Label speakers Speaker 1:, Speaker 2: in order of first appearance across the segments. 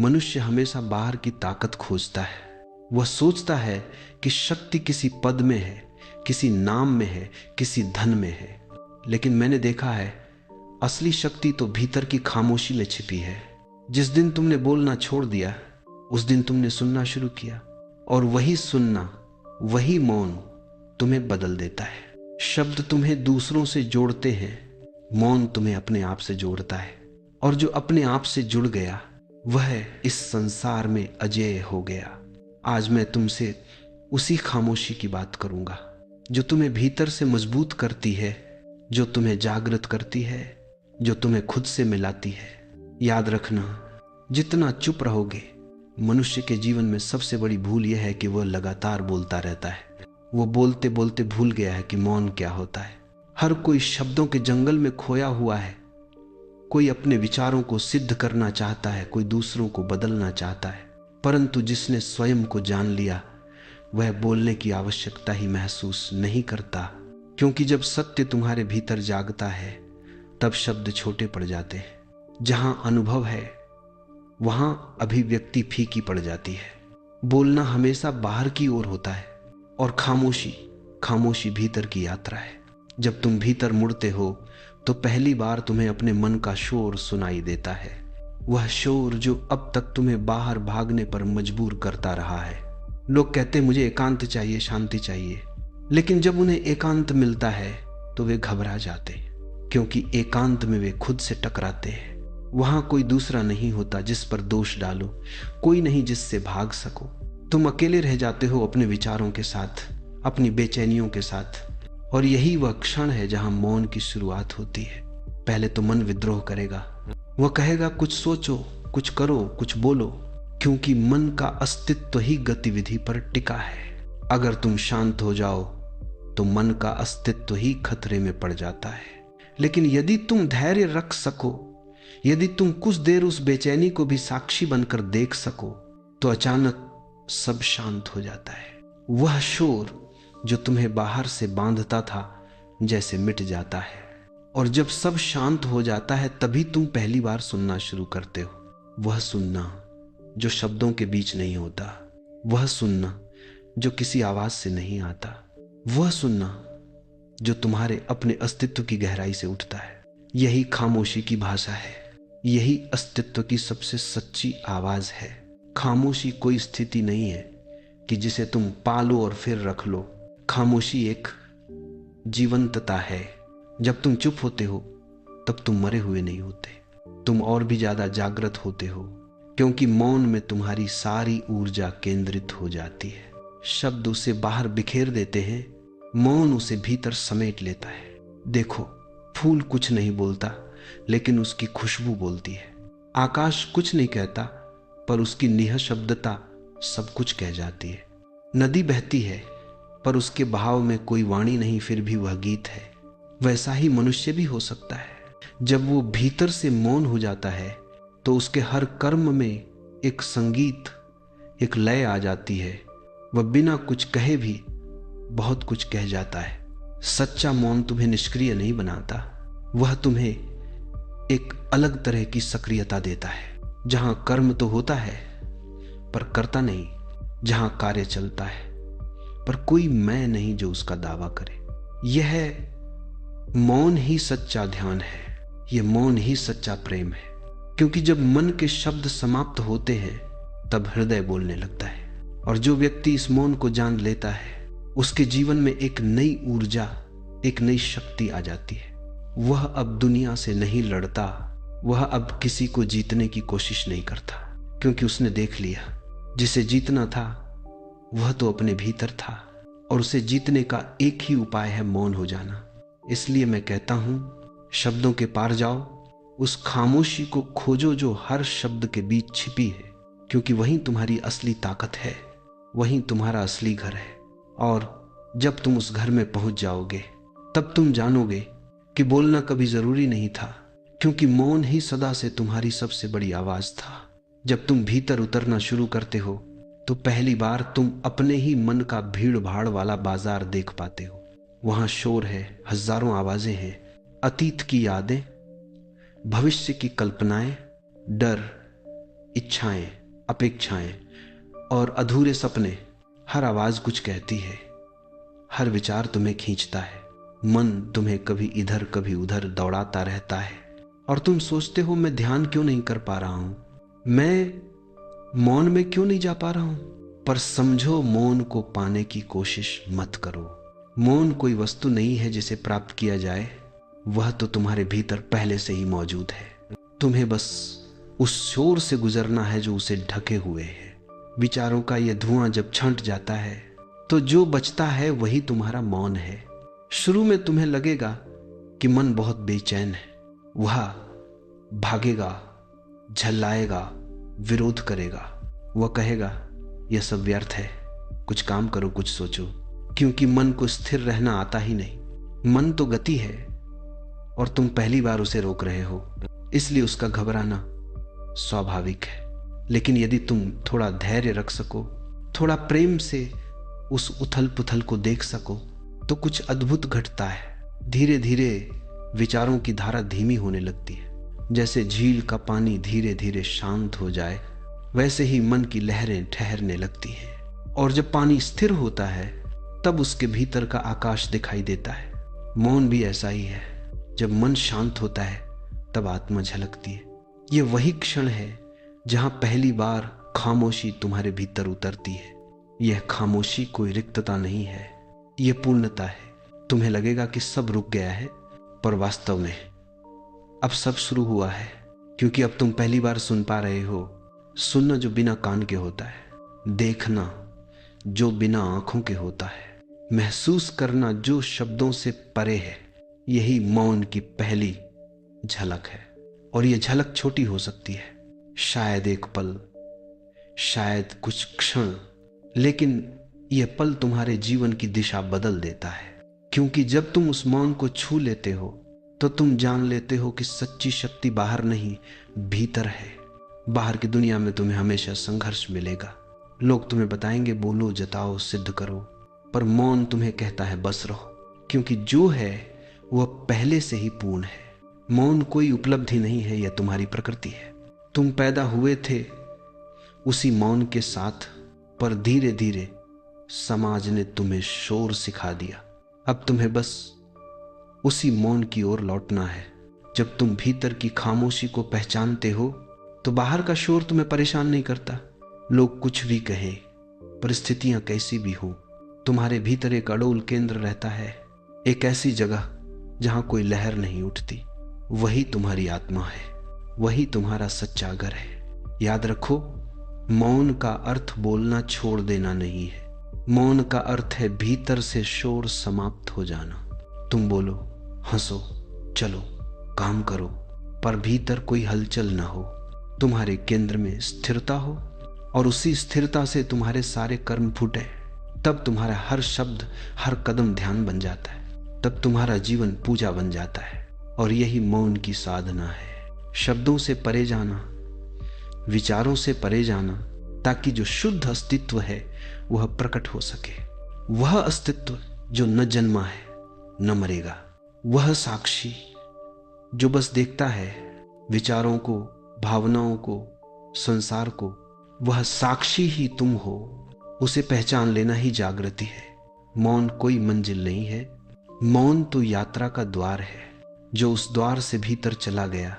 Speaker 1: मनुष्य हमेशा बाहर की ताकत खोजता है। वह सोचता है कि शक्ति किसी पद में है, किसी नाम में है, किसी धन में है। लेकिन मैंने देखा है असली शक्ति तो भीतर की खामोशी में छिपी है। जिस दिन तुमने बोलना छोड़ दिया उस दिन तुमने सुनना शुरू किया, और वही सुनना, वही मौन तुम्हें बदल देता है। शब्द तुम्हें दूसरों से जोड़ते हैं, मौन तुम्हें अपने आप से जोड़ता है। और जो अपने आप से जुड़ गया वह इस संसार में अजेय हो गया। आज मैं तुमसे उसी खामोशी की बात करूंगा जो तुम्हें भीतर से मजबूत करती है, जो तुम्हें जागृत करती है, जो तुम्हें खुद से मिलाती है। याद रखना, जितना चुप रहोगे, मनुष्य के जीवन में सबसे बड़ी भूल यह है कि वह लगातार बोलता रहता है। वो बोलते बोलते भूल गया है कि मौन क्या होता है। हर कोई शब्दों के जंगल में खोया हुआ है। कोई अपने विचारों को सिद्ध करना चाहता है, कोई दूसरों को बदलना चाहता है, परंतु जिसने स्वयं को जान लिया वह बोलने की आवश्यकता ही महसूस नहीं करता। क्योंकि जब सत्य तुम्हारे भीतर जागता है तब शब्द छोटे पड़ जाते हैं। जहां अनुभव है वहां अभिव्यक्ति फीकी पड़ जाती है। बोलना हमेशा बाहर की ओर होता है और खामोशी भीतर की यात्रा है। जब तुम भीतर मुड़ते हो तो पहली बार तुम्हें अपने मन का शोर सुनाई देता है। वह शोर जो अब तक तुम्हें बाहर भागने पर मजबूर करता रहा है। लोग कहते मुझे एकांत चाहिए, शांति चाहिए, लेकिन जब उन्हें एकांत मिलता है तो वे घबरा जाते, क्योंकि एकांत में वे खुद से टकराते हैं। वहां कोई दूसरा नहीं होता जिस पर दोष डालो, कोई नहीं जिससे भाग सको। तुम अकेले रह जाते हो अपने विचारों के साथ, अपनी बेचैनियों के साथ। और यही वह क्षण है जहां मौन की शुरुआत होती है। पहले तो मन विद्रोह करेगा, वह कहेगा कुछ सोचो, कुछ करो, कुछ बोलो, क्योंकि मन का अस्तित्व ही गतिविधि पर टिका है। अगर तुम शांत हो जाओ तो मन का अस्तित्व ही खतरे में पड़ जाता है। लेकिन यदि तुम धैर्य रख सको, यदि तुम कुछ देर उस बेचैनी को भी साक्षी बनकर देख सको, तो अचानक सब शांत हो जाता है। वह शोर जो तुम्हें बाहर से बांधता था जैसे मिट जाता है। और जब सब शांत हो जाता है तभी तुम पहली बार सुनना शुरू करते हो। वह सुनना जो शब्दों के बीच नहीं होता, वह सुनना जो किसी आवाज से नहीं आता, वह सुनना जो तुम्हारे अपने अस्तित्व की गहराई से उठता है। यही खामोशी की भाषा है, यही अस्तित्व की सबसे सच्ची आवाज है। खामोशी कोई स्थिति नहीं है कि जिसे तुम पालो और फिर रख लो। खामोशी एक जीवंतता है। जब तुम चुप होते हो तब तुम मरे हुए नहीं होते, तुम और भी ज्यादा जागृत होते हो, क्योंकि मौन में तुम्हारी सारी ऊर्जा केंद्रित हो जाती है। शब्द उसे बाहर बिखेर देते हैं, मौन उसे भीतर समेट लेता है। देखो, फूल कुछ नहीं बोलता लेकिन उसकी खुशबू बोलती है। आकाश कुछ नहीं कहता पर उसकी निःशब्दता सब कुछ कह जाती है। नदी बहती है पर उसके बहाव में कोई वाणी नहीं, फिर भी वह गीत है। वैसा ही मनुष्य भी हो सकता है। जब वो भीतर से मौन हो जाता है तो उसके हर कर्म में एक संगीत, एक लय आ जाती है। वह बिना कुछ कहे भी बहुत कुछ कह जाता है। सच्चा मौन तुम्हें निष्क्रिय नहीं बनाता, वह तुम्हें एक अलग तरह की सक्रियता देता है। जहां कर्म तो होता है पर करता नहीं, जहां कार्य चलता है पर कोई मैं नहीं जो उसका दावा करे। यह मौन ही सच्चा ध्यान है, यह मौन ही सच्चा प्रेम है। क्योंकि जब मन के शब्द समाप्त होते हैं तब हृदय बोलने लगता है। और जो व्यक्ति इस मौन को जान लेता है उसके जीवन में एक नई ऊर्जा, एक नई शक्ति आ जाती है। वह अब दुनिया से नहीं लड़ता, वह अब किसी को जीतने की कोशिश नहीं करता, क्योंकि उसने देख लिया जिसे जीतना था वह तो अपने भीतर था, और उसे जीतने का एक ही उपाय है मौन हो जाना। इसलिए मैं कहता हूं, शब्दों के पार जाओ, उस खामोशी को खोजो जो हर शब्द के बीच छिपी है, क्योंकि वहीं तुम्हारी असली ताकत है, वहीं तुम्हारा असली घर है। और जब तुम उस घर में पहुंच जाओगे तब तुम जानोगे कि बोलना कभी जरूरी नहीं था, क्योंकि मौन ही सदा से तुम्हारी सबसे बड़ी आवाज था। जब तुम भीतर उतरना शुरू करते हो तो पहली बार तुम अपने ही मन का भीड़ भाड़ वाला बाजार देख पाते हो। वहां शोर है, हजारों आवाजें हैं, अतीत की यादें, भविष्य की कल्पनाएं, डर, इच्छाएं, अपेक्षाएं और अधूरे सपने, हर आवाज कुछ कहती है, हर विचार तुम्हें खींचता है। मन तुम्हें कभी इधर कभी उधर दौड़ाता रहता है और तुम सोचते हो मैं ध्यान क्यों नहीं कर पा रहा हूं, मैं मौन में क्यों नहीं जा पा रहा हूं। पर समझो, मौन को पाने की कोशिश मत करो। मौन कोई वस्तु नहीं है जिसे प्राप्त किया जाए, वह तो तुम्हारे भीतर पहले से ही मौजूद है। तुम्हें बस उस शोर से गुजरना है जो उसे ढके हुए है। विचारों का यह धुआं जब छंट जाता है तो जो बचता है वही तुम्हारा मौन है। शुरू में तुम्हें लगेगा कि मन बहुत बेचैन है, वह भागेगा, झल्लाएगा, विरोध करेगा। वह कहेगा यह सब व्यर्थ है, कुछ काम करो, कुछ सोचो, क्योंकि मन को स्थिर रहना आता ही नहीं। मन तो गति है और तुम पहली बार उसे रोक रहे हो, इसलिए उसका घबराना स्वाभाविक है। लेकिन यदि तुम थोड़ा धैर्य रख सको, थोड़ा प्रेम से उस उथल पुथल को देख सको, तो कुछ अद्भुत घटता है। धीरे धीरे विचारों की धारा धीमी होने लगती है। जैसे झील का पानी धीरे धीरे शांत हो जाए, वैसे ही मन की लहरें ठहरने लगती हैं। और जब पानी स्थिर होता है तब उसके भीतर का आकाश दिखाई देता है। मौन भी ऐसा ही है। जब मन शांत होता है तब आत्मा झलकती है। ये वही क्षण है जहां पहली बार खामोशी तुम्हारे भीतर उतरती है। यह खामोशी कोई रिक्तता नहीं है, यह पूर्णता है। तुम्हें लगेगा कि सब रुक गया है, पर वास्तव में अब सब शुरू हुआ है, क्योंकि अब तुम पहली बार सुन पा रहे हो। सुनना जो बिना कान के होता है, देखना जो बिना आंखों के होता है, महसूस करना जो शब्दों से परे है, यही मौन की पहली झलक है। और यह झलक छोटी हो सकती है, शायद एक पल, शायद कुछ क्षण, लेकिन यह पल तुम्हारे जीवन की दिशा बदल देता है। क्योंकि जब तुम उस मौन को छू लेते हो तो तुम जान लेते हो कि सच्ची शक्ति बाहर नहीं, भीतर है। बाहर की दुनिया में तुम्हें हमेशा संघर्ष मिलेगा। लोग तुम्हें बताएंगे बोलो, जताओ, सिद्ध करो, पर मौन तुम्हें कहता है बस रहो, क्योंकि जो है वह पहले से ही पूर्ण है। मौन कोई उपलब्धि नहीं है, यह तुम्हारी प्रकृति है। तुम पैदा हुए थे उसी मौन के साथ, पर धीरे धीरे समाज ने तुम्हें शोर सिखा दिया। अब तुम्हें बस उसी मौन की ओर लौटना है। जब तुम भीतर की खामोशी को पहचानते हो तो बाहर का शोर तुम्हें परेशान नहीं करता। लोग कुछ भी कहें, परिस्थितियां कैसी भी हो, तुम्हारे भीतर एक अडोल केंद्र रहता है, एक ऐसी जगह जहां कोई लहर नहीं उठती। वही तुम्हारी आत्मा है, वही तुम्हारा सच्चा घर है। याद रखो, मौन का अर्थ बोलना छोड़ देना नहीं है। मौन का अर्थ है भीतर से शोर समाप्त हो जाना। तुम बोलो, हंसो, चलो, काम करो, पर भीतर कोई हलचल ना हो। तुम्हारे केंद्र में स्थिरता हो और उसी स्थिरता से तुम्हारे सारे कर्म फूटे। तब तुम्हारा हर शब्द, हर कदम ध्यान बन जाता है। तब तुम्हारा जीवन पूजा बन जाता है। और यही मौन की साधना है। शब्दों से परे जाना, विचारों से परे जाना, ताकि जो शुद्ध अस्तित्व है वह प्रकट हो सके। वह अस्तित्व जो न जन्मा है न मरेगा। वह साक्षी जो बस देखता है विचारों को, भावनाओं को, संसार को। वह साक्षी ही तुम हो। उसे पहचान लेना ही जागृति है। मौन कोई मंजिल नहीं है, मौन तो यात्रा का द्वार है। जो उस द्वार से भीतर चला गया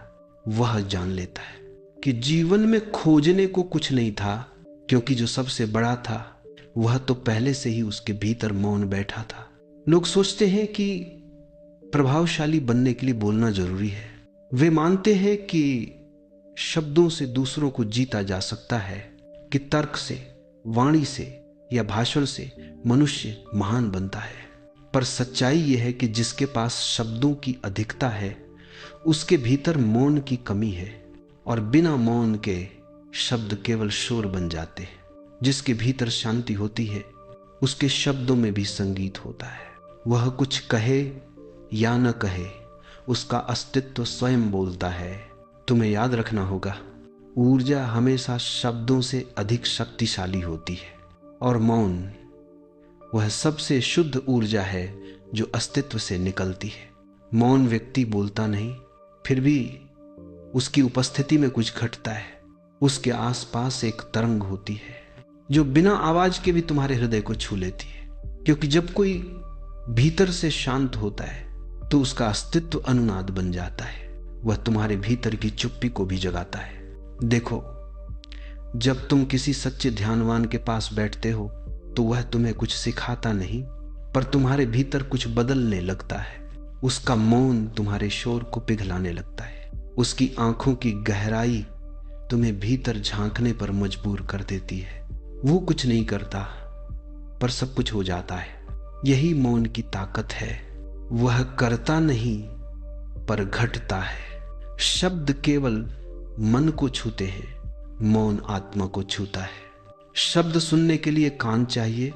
Speaker 1: वह जान लेता है कि जीवन में खोजने को कुछ नहीं था, क्योंकि जो सबसे बड़ा था वह तो पहले से ही उसके भीतर मौन बैठा था। लोग सोचते हैं कि प्रभावशाली बनने के लिए बोलना जरूरी है। वे मानते हैं कि शब्दों से दूसरों को जीता जा सकता है, कि तर्क से, वाणी से या भाषण से मनुष्य महान बनता है। पर सच्चाई यह है कि जिसके पास शब्दों की अधिकता है उसके भीतर मौन की कमी है, और बिना मौन के शब्द केवल शोर बन जाते हैं। जिसके भीतर शांति होती है उसके शब्दों में भी संगीत होता है। वह कुछ कहे या न कहे, उसका अस्तित्व स्वयं बोलता है। तुम्हें याद रखना होगा, ऊर्जा हमेशा शब्दों से अधिक शक्तिशाली होती है, और मौन वह सबसे शुद्ध ऊर्जा है जो अस्तित्व से निकलती है। मौन व्यक्ति बोलता नहीं, फिर भी उसकी उपस्थिति में कुछ घटता है। उसके आसपास एक तरंग होती है जो बिना आवाज के भी तुम्हारे हृदय को छू लेती है। क्योंकि जब कोई भीतर से शांत होता है तो उसका अस्तित्व अनुनाद बन जाता है। वह तुम्हारे भीतर की चुप्पी को भी जगाता है। देखो, जब तुम किसी सच्चे ध्यानवान के पास बैठते हो तो वह तुम्हें कुछ सिखाता नहीं, पर तुम्हारे भीतर कुछ बदलने लगता है। उसका मौन तुम्हारे शोर को पिघलाने लगता है। उसकी आंखों की गहराई तुम्हें भीतर झांकने पर मजबूर कर देती है। वो कुछ नहीं करता, पर सब कुछ हो जाता है। यही मौन की ताकत है। वह करता नहीं, पर घटता है। शब्द केवल मन को छूते हैं, मौन आत्मा को छूता है। शब्द सुनने के लिए कान चाहिए,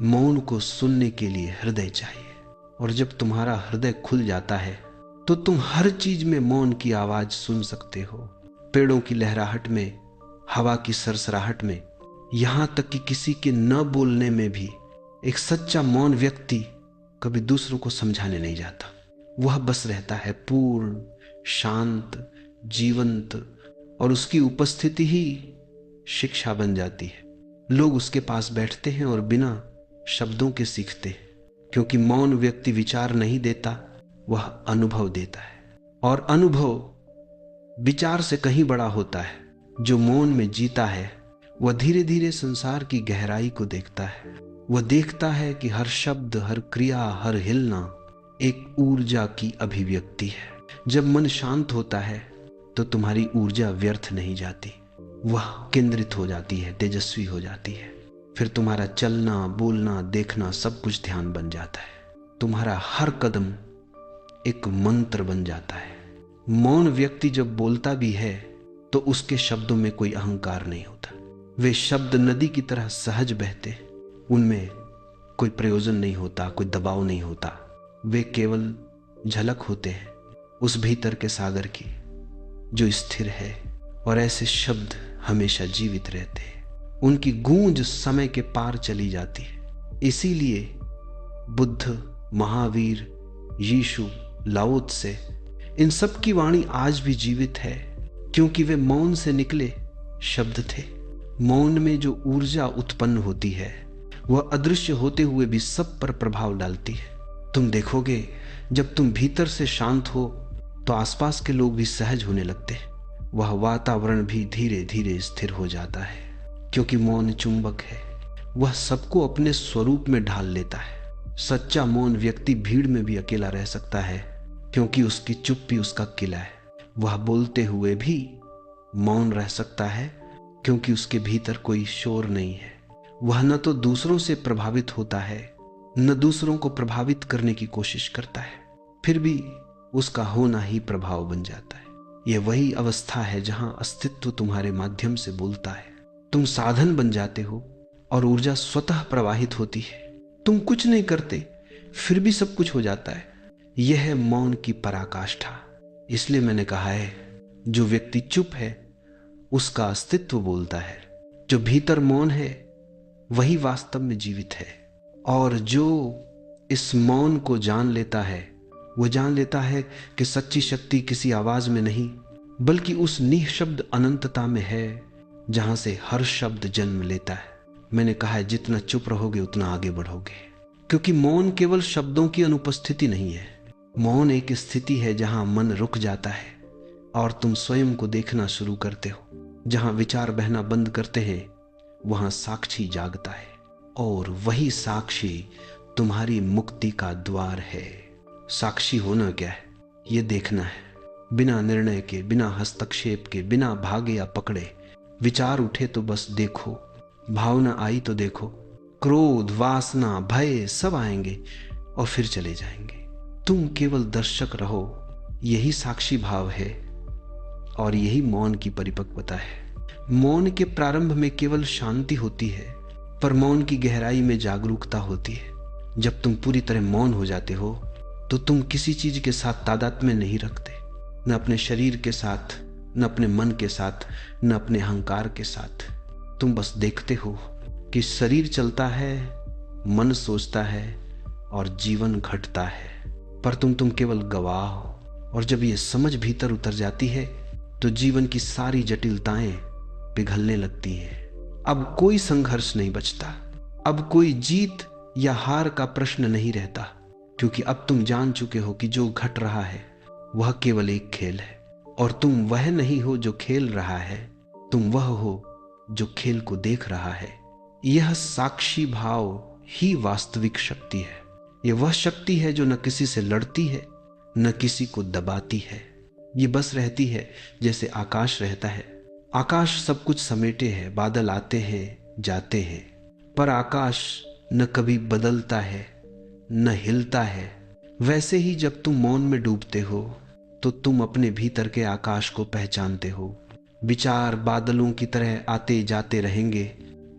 Speaker 1: मौन को सुनने के लिए हृदय चाहिए। और जब तुम्हारा हृदय खुल जाता है तो तुम हर चीज में मौन की आवाज सुन सकते हो। पेड़ों की लहराहट में, हवा की सरसराहट में, यहां तक कि किसी के न बोलने में भी एक सच्चा मौन व्यक्ति कभी दूसरों को समझाने नहीं जाता। वह बस रहता है पूर्ण, शांत, जीवंत, और उसकी उपस्थिति ही शिक्षा बन जाती है। लोग उसके पास बैठते हैं और बिना शब्दों के सीखते हैं, क्योंकि मौन व्यक्ति विचार नहीं देता, वह अनुभव देता है। और अनुभव विचार से कहीं बड़ा होता है। जो मौन में जीता है वह धीरे धीरे संसार की गहराई को देखता है। वह देखता है कि हर शब्द, हर क्रिया, हर हिलना एक ऊर्जा की अभिव्यक्ति है। जब मन शांत होता है तो तुम्हारी ऊर्जा व्यर्थ नहीं जाती, वह केंद्रित हो जाती है, तेजस्वी हो जाती है। फिर तुम्हारा चलना, बोलना, देखना सब कुछ ध्यान बन जाता है। तुम्हारा हर कदम एक मंत्र बन जाता है। मौन व्यक्ति जब बोलता भी है तो उसके शब्दों में कोई अहंकार नहीं होता। वे शब्द नदी की तरह सहज बहते, उनमें कोई प्रयोजन नहीं होता, कोई दबाव नहीं होता। वे केवल झलक होते हैं उस भीतर के सागर की जो स्थिर है। और ऐसे शब्द हमेशा जीवित रहते हैं। उनकी गूंज समय के पार चली जाती है। इसीलिए बुद्ध, महावीर, यीशु, लाओ त्से, इन सब की वाणी आज भी जीवित है, क्योंकि वे मौन से निकले शब्द थे। मौन में जो ऊर्जा उत्पन्न होती है वह अदृश्य होते हुए भी सब पर प्रभाव डालती है। तुम देखोगे, जब तुम भीतर से शांत हो तो आसपास के लोग भी सहज होने लगते हैं। वह वातावरण भी धीरे धीरे स्थिर हो जाता है, क्योंकि मौन चुंबक है। वह सबको अपने स्वरूप में ढाल लेता है। सच्चा मौन व्यक्ति भीड़ में भी अकेला रह सकता है, क्योंकि उसकी चुप्पी उसका किला है। वह बोलते हुए भी मौन रह सकता है, क्योंकि उसके भीतर कोई शोर नहीं है। वह न तो दूसरों से प्रभावित होता है, न दूसरों को प्रभावित करने की कोशिश करता है, फिर भी उसका होना ही प्रभाव बन जाता है। यह वही अवस्था है जहां अस्तित्व तुम्हारे माध्यम से बोलता है। तुम साधन बन जाते हो और ऊर्जा स्वतः प्रवाहित होती है। तुम कुछ नहीं करते, फिर भी सब कुछ हो जाता है। यह है मौन की पराकाष्ठा। इसलिए मैंने कहा है, जो व्यक्ति चुप है उसका अस्तित्व बोलता है। जो भीतर मौन है वही वास्तव में जीवित है। और जो इस मौन को जान लेता है, वो जान लेता है कि सच्ची शक्ति किसी आवाज में नहीं, बल्कि उस निःशब्द अनंतता में है जहां से हर शब्द जन्म लेता है। मैंने कहा है, जितना चुप रहोगे उतना आगे बढ़ोगे, क्योंकि मौन केवल शब्दों की अनुपस्थिति नहीं है। मौन एक स्थिति है जहां मन रुक जाता है और तुम स्वयं को देखना शुरू करते हो। जहां विचार बहना बंद करते हैं वहां साक्षी जागता है, और वही साक्षी तुम्हारी मुक्ति का द्वार है। साक्षी होना क्या है, ये देखना है। बिना निर्णय के, बिना हस्तक्षेप के, बिना भागे या पकड़े। विचार उठे तो बस देखो, भावना आई तो देखो, क्रोध, वासना, भय सब आएंगे और फिर चले जाएंगे। तुम केवल दर्शक रहो। यही साक्षी भाव है और यही मौन की परिपक्वता है। मौन के प्रारंभ में केवल शांति होती है, पर मौन की गहराई में जागरूकता होती है। जब तुम पूरी तरह मौन हो जाते हो तो तुम किसी चीज के साथ तादात्म्य नहीं रखते, न अपने शरीर के साथ, न अपने मन के साथ, न अपने अहंकार के साथ। तुम बस देखते हो कि शरीर चलता है, मन सोचता है और जीवन घटता है, पर तुम केवल गवाह हो। और जब ये समझ भीतर उतर जाती है तो जीवन की सारी जटिलताएं पिघलने लगती हैं। अब कोई संघर्ष नहीं बचता, अब कोई जीत या हार का प्रश्न नहीं रहता, क्योंकि अब तुम जान चुके हो कि जो घट रहा है वह केवल एक खेल है, और तुम वह नहीं हो जो खेल रहा है, तुम वह हो जो खेल को देख रहा है। यह साक्षी भाव ही वास्तविक शक्ति है। यह वह शक्ति है जो न किसी से लड़ती है, न किसी को दबाती है। ये बस रहती है जैसे आकाश रहता है। आकाश सब कुछ समेटे है, बादल आते हैं जाते हैं, पर आकाश न कभी बदलता है न हिलता है। वैसे ही जब तुम मौन में डूबते हो तो तुम अपने भीतर के आकाश को पहचानते हो। विचार बादलों की तरह आते जाते रहेंगे,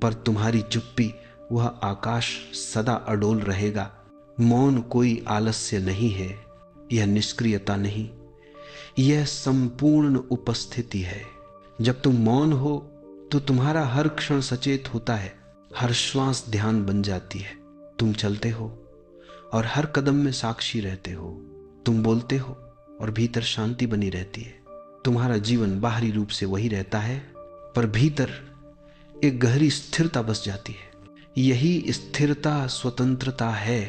Speaker 1: पर तुम्हारी चुप्पी, वह आकाश सदा अडोल रहेगा। मौन कोई आलस्य नहीं है, यह निष्क्रियता नहीं, यह संपूर्ण उपस्थिति है। जब तुम मौन हो तो तुम्हारा हर क्षण सचेत होता है, हर श्वास ध्यान बन जाती है। तुम चलते हो और हर कदम में साक्षी रहते हो। तुम बोलते हो और भीतर शांति बनी रहती है। तुम्हारा जीवन बाहरी रूप से वही रहता है, पर भीतर एक गहरी स्थिरता बस जाती है। यही स्थिरता स्वतंत्रता है।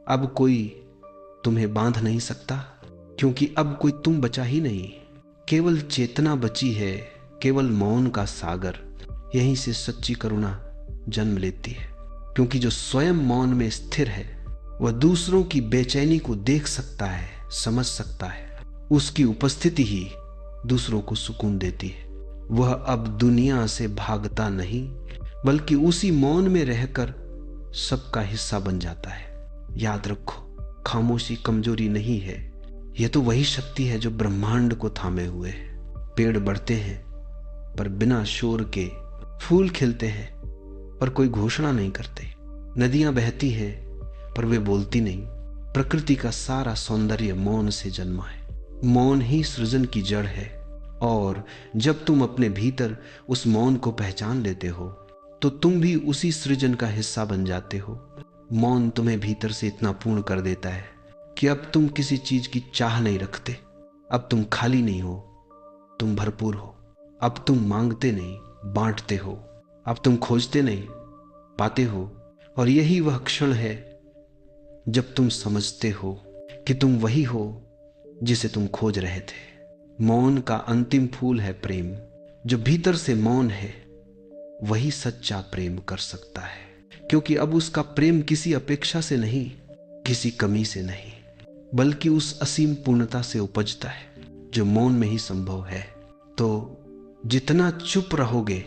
Speaker 1: अब कोई तुम्हें बांध नहीं सकता, क्योंकि अब कोई तुम बचा ही नहीं, केवल चेतना बची है, केवल मौन का सागर। यहीं से सच्ची करुणा जन्म लेती है, क्योंकि जो स्वयं मौन में स्थिर है वह दूसरों की बेचैनी को देख सकता है, समझ सकता है। उसकी उपस्थिति ही दूसरों को सुकून देती है। वह अब दुनिया से भागता नहीं, बल्कि उसी मौन में रहकर सबका हिस्सा बन जाता है। याद रखो, खामोशी कमजोरी नहीं है, यह तो वही शक्ति है जो ब्रह्मांड को थामे हुए है। पेड़ बढ़ते हैं पर बिना शोर के, फूल खिलते हैं पर कोई घोषणा नहीं करते, नदियां बहती हैं पर वे बोलती नहीं। प्रकृति का सारा सौंदर्य मौन से जन्मा है। मौन ही सृजन की जड़ है, और जब तुम अपने भीतर उस मौन को पहचान लेते हो तो तुम भी उसी सृजन का हिस्सा बन जाते हो। मौन तुम्हें भीतर से इतना पूर्ण कर देता है कि अब तुम किसी चीज की चाह नहीं रखते। अब तुम खाली नहीं हो, तुम भरपूर हो। अब तुम मांगते नहीं, बांटते हो। अब तुम खोजते नहीं, पाते हो। और यही वह क्षण है जब तुम समझते हो कि तुम वही हो जिसे तुम खोज रहे थे। मौन का अंतिम फूल है प्रेम। जो भीतर से मौन है वही सच्चा प्रेम कर सकता है, क्योंकि अब उसका प्रेम किसी अपेक्षा से नहीं, किसी कमी से नहीं, बल्कि उस असीम पूर्णता से उपजता है जो मौन में ही संभव है। तो जितना चुप रहोगे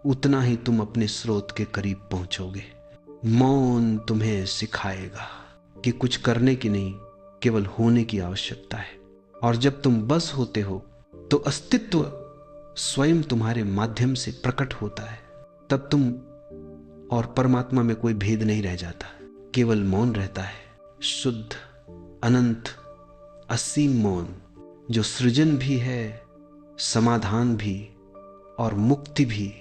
Speaker 1: उतना ही तुम अपने स्रोत के करीब पहुंचोगे। मौन तुम्हें सिखाएगा कि कुछ करने की नहीं, केवल होने की आवश्यकता है। और जब तुम बस होते हो तो अस्तित्व स्वयं तुम्हारे माध्यम से प्रकट होता है। तब तुम और परमात्मा में कोई भेद नहीं रह जाता, केवल मौन रहता है, शुद्ध, अनंत, असीम मौन, जो सृजन भी है, समाधान भी और मुक्ति भी।